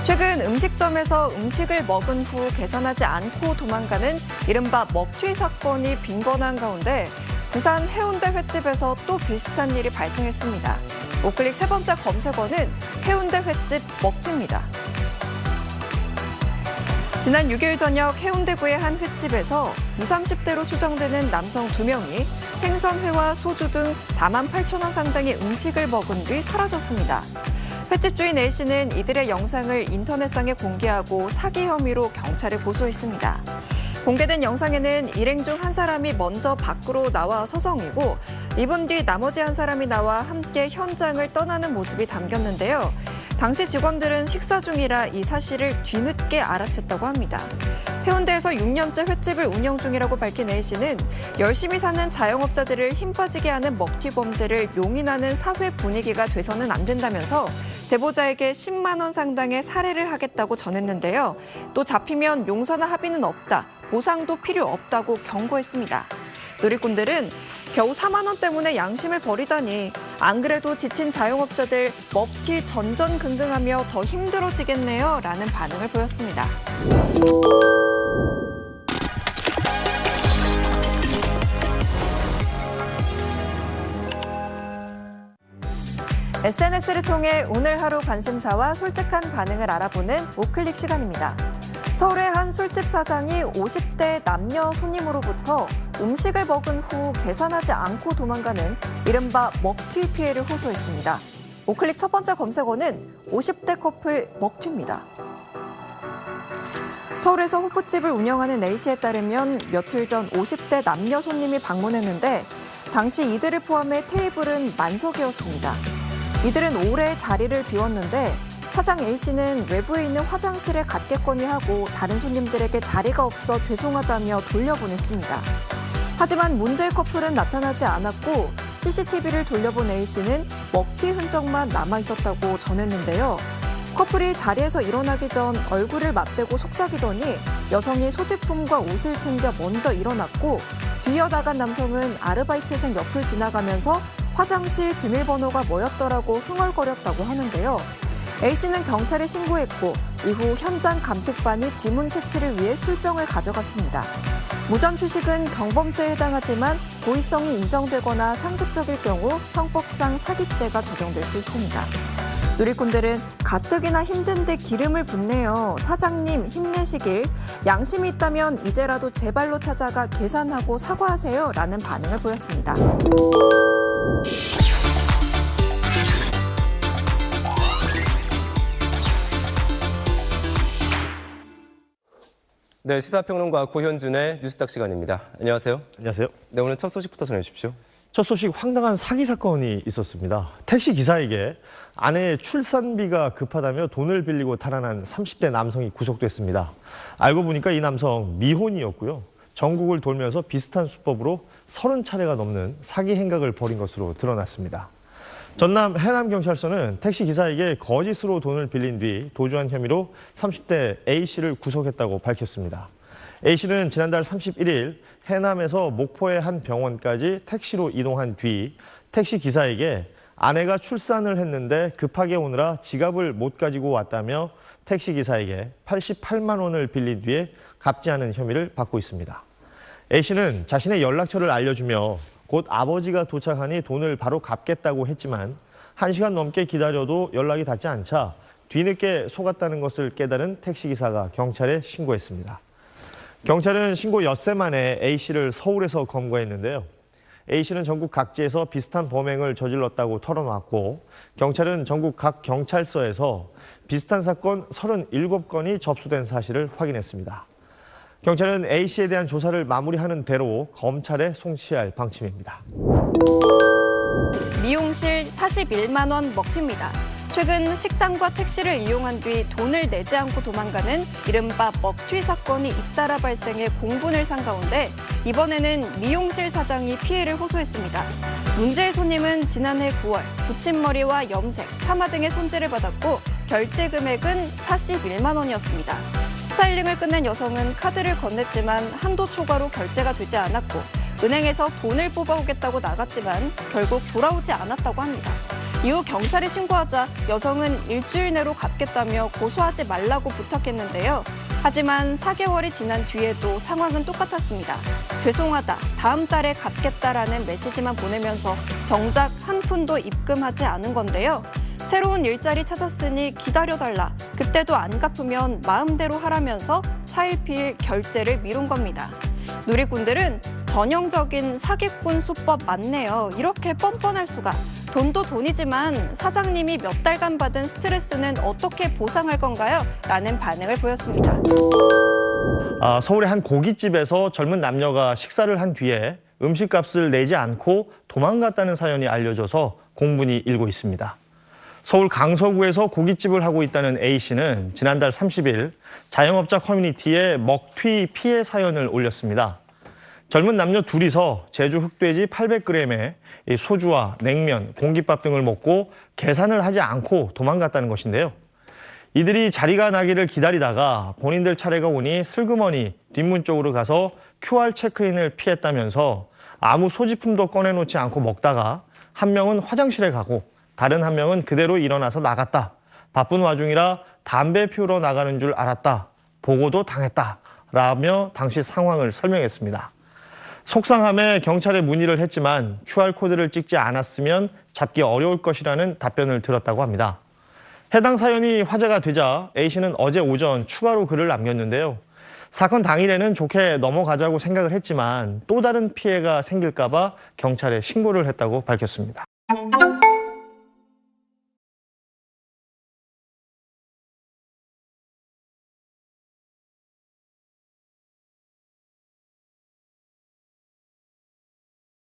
최근 음식점에서 음식을 먹은 후 계산하지 않고 도망가는 이른바 먹튀 사건이 빈번한 가운데 부산 해운대 횟집에서 또 비슷한 일이 발생했습니다. 우클릭 세 번째 검색어는 해운대 횟집 먹튀입니다. 지난 6일 저녁 해운대구의 한 횟집에서 20, 30대로 추정되는 남성 2명이 생선회와 소주 등 48,000원 상당의 음식을 먹은 뒤 사라졌습니다. 횟집 주인 A씨는 이들의 영상을 인터넷상에 공개하고 사기 혐의로 경찰에 고소했습니다. 공개된 영상에는 일행 중 한 사람이 먼저 밖으로 나와 서성이고 2분 뒤 나머지 한 사람이 나와 함께 현장을 떠나는 모습이 담겼는데요. 당시 직원들은 식사 중이라 이 사실을 뒤늦게 알아챘다고 합니다. 해운대에서 6년째 횟집을 운영 중이라고 밝힌 A씨는 열심히 사는 자영업자들을 힘 빠지게 하는 먹튀 범죄를 용인하는 사회 분위기가 돼서는 안 된다면서 제보자에게 10만 원 상당의 살해를 하겠다고 전했는데요. 또 잡히면 용서나 합의는 없다, 보상도 필요 없다고 경고했습니다. 누리꾼들은 겨우 4만 원 때문에 양심을 버리다니 안 그래도 지친 자영업자들 먹튀 전전긍긍하며 더 힘들어지겠네요 라는 반응을 보였습니다. SNS를 통해 오늘 하루 관심사와 솔직한 반응을 알아보는 우클릭 시간입니다. 서울의 한 술집 사장이 50대 남녀 손님으로부터 음식을 먹은 후 계산하지 않고 도망가는 이른바 먹튀 피해를 호소했습니다. 우클릭 첫 번째 검색어는 50대 커플 먹튀입니다. 서울에서 호프집을 운영하는 A씨에 따르면 며칠 전 50대 남녀 손님이 방문했는데 당시 이들을 포함해 테이블은 만석이었습니다. 이들은 오래 자리를 비웠는데 사장 A씨는 외부에 있는 화장실에 갔겠거니 하고 다른 손님들에게 자리가 없어 죄송하다며 돌려보냈습니다. 하지만 문제의 커플은 나타나지 않았고 CCTV를 돌려본 A씨는 먹튀 흔적만 남아있었다고 전했는데요. 커플이 자리에서 일어나기 전 얼굴을 맞대고 속삭이더니 여성이 소지품과 옷을 챙겨 먼저 일어났고 뒤이어나간 남성은 아르바이트생 옆을 지나가면서 화장실 비밀번호가 뭐였더라고 흥얼거렸다고 하는데요. A씨는 경찰에 신고했고 이후 현장 감식반이 지문 채취를 위해 술병을 가져갔습니다. 무전 투식은 경범죄에 해당하지만 고의성이 인정되거나 상습적일 경우 형법상 사기죄가 적용될 수 있습니다. 누리꾼들은 가뜩이나 힘든데 기름을 붓네요. 사장님 힘내시길. 양심이 있다면 이제라도 제 발로 찾아가 계산하고 사과하세요. 라는 반응을 보였습니다. 네, 시사평론가 고현준의 뉴스닥 시간입니다. 안녕하세요. 안녕하세요. 네, 오늘 첫 소식부터 전해주십시오. 첫 소식, 황당한 사기 사건이 있었습니다. 택시 기사에게 아내의 출산비가 급하다며 돈을 빌리고 탈환한 30대 남성이 구속됐습니다. 알고 보니까 이 남성 미혼이었고요. 전국을 돌면서 비슷한 수법으로 30차례가 넘는 사기 행각을 벌인 것으로 드러났습니다. 전남 해남경찰서는 택시 기사에게 거짓으로 돈을 빌린 뒤 도주한 혐의로 30대 A씨를 구속했다고 밝혔습니다. A씨는 지난달 31일 해남에서 목포의 한 병원까지 택시로 이동한 뒤 택시 기사에게 아내가 출산을 했는데 급하게 오느라 지갑을 못 가지고 왔다며 택시 기사에게 88만 원을 빌린 뒤에 갚지 않은 혐의를 받고 있습니다. A씨는 자신의 연락처를 알려주며 곧 아버지가 도착하니 돈을 바로 갚겠다고 했지만 1시간 넘게 기다려도 연락이 닿지 않자 뒤늦게 속았다는 것을 깨달은 택시기사가 경찰에 신고했습니다. 경찰은 신고 엿새 만에 A씨를 서울에서 검거했는데요. A씨는 전국 각지에서 비슷한 범행을 저질렀다고 털어놨고 경찰은 전국 각 경찰서에서 비슷한 사건 37건이 접수된 사실을 확인했습니다. 경찰은 A씨에 대한 조사를 마무리하는 대로 검찰에 송치할 방침입니다. 미용실 41만 원 먹튀입니다. 최근 식당과 택시를 이용한 뒤 돈을 내지 않고 도망가는 이른바 먹튀 사건이 잇따라 발생해 공분을 산 가운데 이번에는 미용실 사장이 피해를 호소했습니다. 문제의 손님은 지난해 9월 붙임머리와 염색, 파마 등의 손질을 받았고 결제 금액은 41만 원이었습니다. 스타일링을 끝낸 여성은 카드를 건넸지만 한도 초과로 결제가 되지 않았고 은행에서 돈을 뽑아오겠다고 나갔지만 결국 돌아오지 않았다고 합니다. 이후 경찰에 신고하자 여성은 일주일 내로 갚겠다며 고소하지 말라고 부탁했는데요. 하지만 4개월이 지난 뒤에도 상황은 똑같았습니다. 죄송하다, 다음 달에 갚겠다라는 메시지만 보내면서 정작 한 푼도 입금하지 않은 건데요. 새로운 일자리 찾았으니 기다려달라. 그때도 안 갚으면 마음대로 하라면서 차일피일 결제를 미룬 겁니다. 누리꾼들은 전형적인 사기꾼 수법 맞네요. 이렇게 뻔뻔할 수가. 돈도 돈이지만 사장님이 몇 달간 받은 스트레스는 어떻게 보상할 건가요? 라는 반응을 보였습니다. 서울의 한 고깃집에서 젊은 남녀가 식사를 한 뒤에 음식값을 내지 않고 도망갔다는 사연이 알려져서 공분이 일고 있습니다. 서울 강서구에서 고깃집을 하고 있다는 A씨는 지난달 30일 자영업자 커뮤니티에 먹튀 피해 사연을 올렸습니다. 젊은 남녀 둘이서 제주 흑돼지 800g에 소주와 냉면, 공깃밥 등을 먹고 계산을 하지 않고 도망갔다는 것인데요. 이들이 자리가 나기를 기다리다가 본인들 차례가 오니 슬그머니 뒷문 쪽으로 가서 QR 체크인을 피했다면서 아무 소지품도 꺼내놓지 않고 먹다가 한 명은 화장실에 가고 다른 한 명은 그대로 일어나서 나갔다. 바쁜 와중이라 담배 피우러 나가는 줄 알았다. 보고도 당했다. 라며 당시 상황을 설명했습니다. 속상함에 경찰에 문의를 했지만 QR코드를 찍지 않았으면 잡기 어려울 것이라는 답변을 들었다고 합니다. 해당 사연이 화제가 되자 A씨는 어제 오전 추가로 글을 남겼는데요. 사건 당일에는 좋게 넘어가자고 생각을 했지만 또 다른 피해가 생길까 봐 경찰에 신고를 했다고 밝혔습니다.